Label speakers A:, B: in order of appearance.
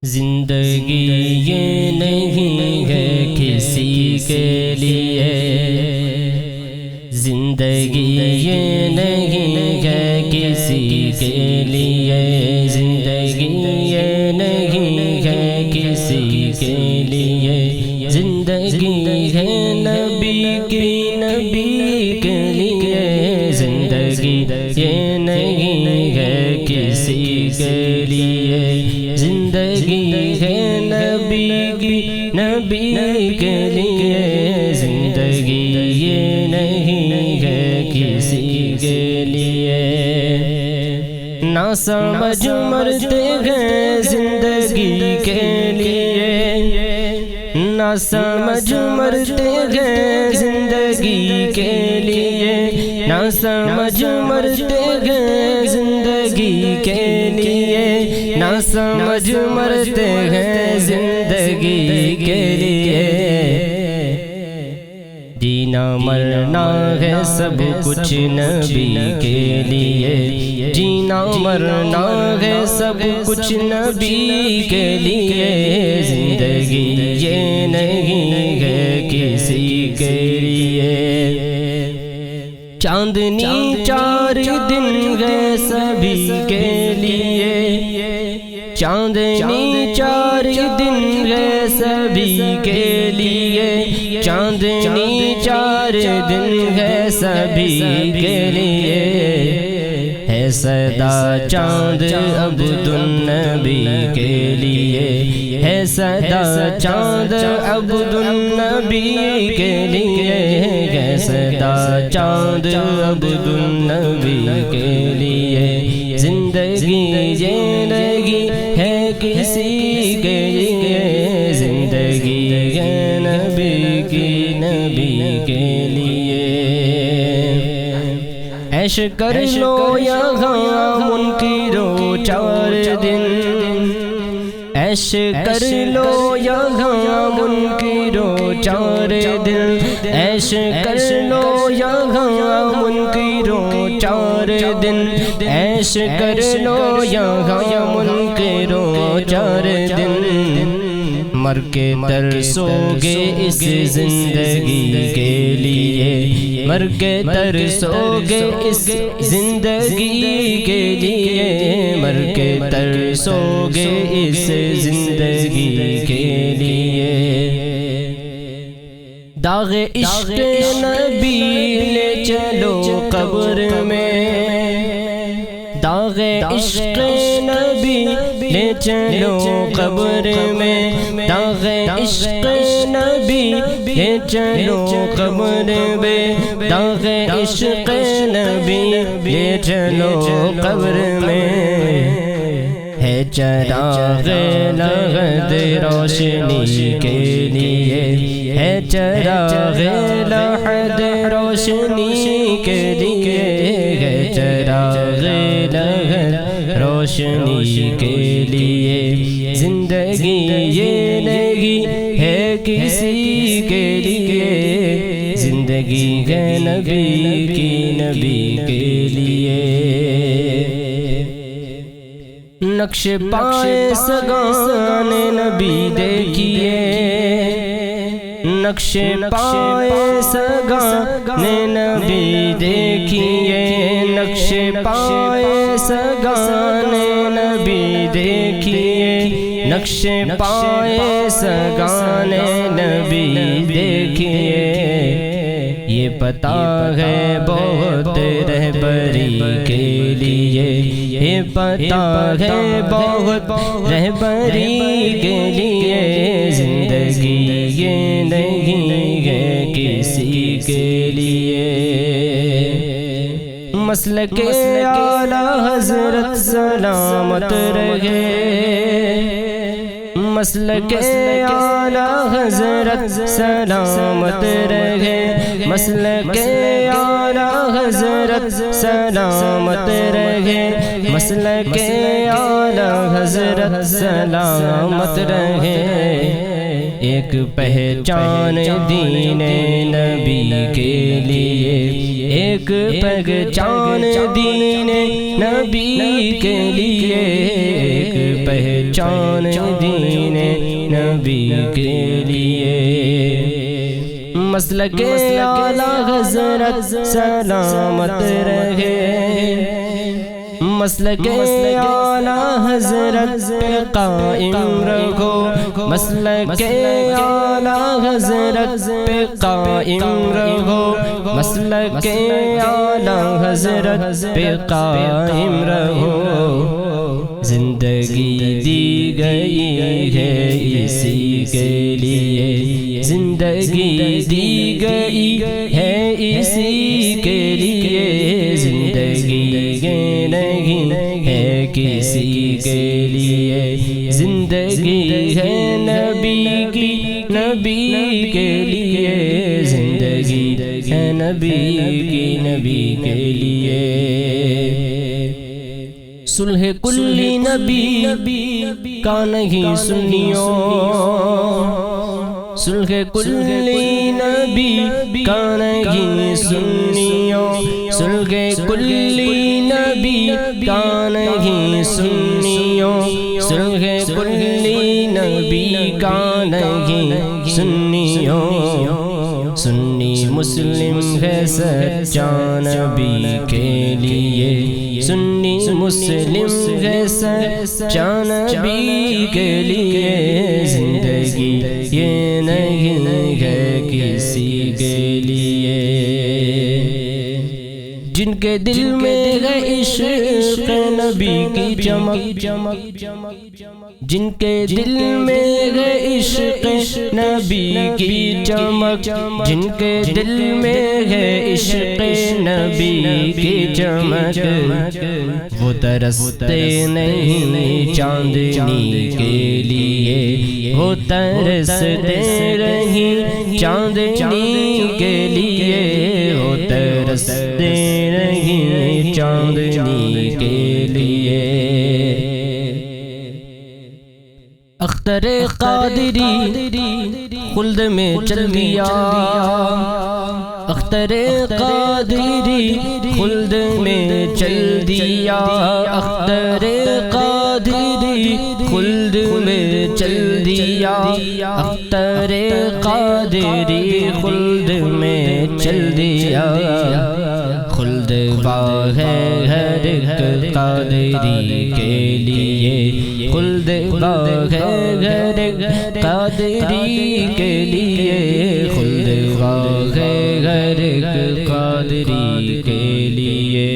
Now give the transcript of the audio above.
A: زندگی یہ نہیں ہے کسی کے لیے، زندگی یہ نہیں ہے کسی کے لیے، زندگی یہ نہیں ہے کسی کے لیے، زندگی ہے نبی کی نبی کے لیے، زندگی یہ نہیں ہے کسی کے لیے، زندگی ہے نبی کی نبی کے لیے، زندگی یہ نہیں ہے کسی کے لیے۔ نہ سمجھ مرتے ہیں زندگی کے لیے، نہ سمجھ مرتے ہیں زندگی کے لیے، نہ سمجھ مرتے ہیں زندگی کے لیے، نہ سمجھ مرتے ہیں زندگی کے لیے۔ جینا مرنا ہے سب کچھ نبی کے لیے، جینا مرنا ہے سب کچھ نبی کے لیے، زندگی یہ نہیں ہے کسی کے لیے۔ چاندنی 4 دن ہے سبھی کے لیے، چاندنی 4 دن ہے سبھی کے لیے، چاندنی 4 دن ہے سبھی کے لیے، ہے صدا چاند عبد النبی کے لیے، ہے صدا چاند عبد النبی کے لیے، ہے صدا چاند عبد النبی کے لیے، زندگی یہ نہیں ہے کسی کے لیے، زندگی ہے نبی کی نبی کے لیے۔ عیش کر لو یہاں منکرو 4 دن، عیش کر لو یہاں منکرو 4 دن، عیش کر لو یہاں منکرو 4 دن، عیش کر لو یہاں منکرو 4 دن، مر کے ترسو گے اس زندگی کے لیے، مر کے ترسو گے اس زندگی کے لیے، مر کے ترسو گے اس زندگی کے لیے۔ داغ عشق نبی لے چلو قبر میں، داغ عشق نبی لے چلو قبر میں، داغ عشق نبی لے چلو قبر میں، داغ عشق نبی لے چلو قبر میں، ہے چراغ لحد روشنی کے لیے، ہے چراغ لحد روشنی کے لیے، ہے چراغ لحد روشنی کے لیے، زندگی یہ نہیں ہے کسی کے لیے، زندگی ہے نبی کی نبی کے لیے۔ نقش پائے سگان نبی دیکھیے، نقش پائے سگان نبی دیکھیے، نقش پائے سگان نبی دیکھیے، نقش پائے سگان نبی دیکھیے، یہ پتہ ہے بہت رہبری کے لیے، یہ پتہ ہے بہت رہبری کے لیے، زندگی یہ نہیں ہے کسی کے لیے۔ مسلک اعلیٰ حضرت سلامت رہے، مسلک اعلیٰ حضرت سلامت رہے، مسلک اعلیٰ حضرت سلامت رہے، مسلک اعلیٰ حضرت سلامت رہے، ایک پہچان دین نبی کے لیے، ایک پہچان دین نبی کے لیے، ایک پہچان دین نبی کے لیے مسلک اعلیٰ حضرت سلامت رہے مسلک اعلیٰ حضرت پہ قائم رہو مسلک اعلیٰ حضرت پہ قائم رہو مسلک اعلیٰ حضرت پہ قائم رہو زندگی دی گئی ہے اسی کے لیے زندگی دی گئی ہے اسی کے لیے زندگی نہیں ہے کسی کے لیے زندگی ہے نبی کی نبی کے لیے زندگی ہے نبی کی نبی کے لیے صلح کلی نبی کا نہیں سنیوں صلح کلی نبی کا نہیں سنیوں صلح کلی نبی کا نہیں سنیوں صلح کلی نبی کا نہیں سنیوں سنی مسلم ہے سچا نبی کے لیے سنی مسلم ہے سچا نبی کے لیے زندگی یہ نہیں ہے کسی کے لیے جن کے دل میں ہے عشق نبی کی چمک جن کے دل میں ہے عشق نبی کی چمک جن کے دل میں ہے عشق نبی کی چمک وہ ترستے نہیں چاندنی کے لیے وہ ترستے رہیں چاندنی کے لیے وہ ترستے نہیں چاندنی کے لیے اختر قادری خلد میں چل دیا اختر قادری خلد میں چل دیا اختر قادری خلد میں چل دیا اختر قادری خلد میں چل دیا خلد باغ ہے ہر ایک قادری کے لیے خلد باغ ہے ہر ایک قادری کے لیے خلد باغ ہے ہر ایک قادری کے لیے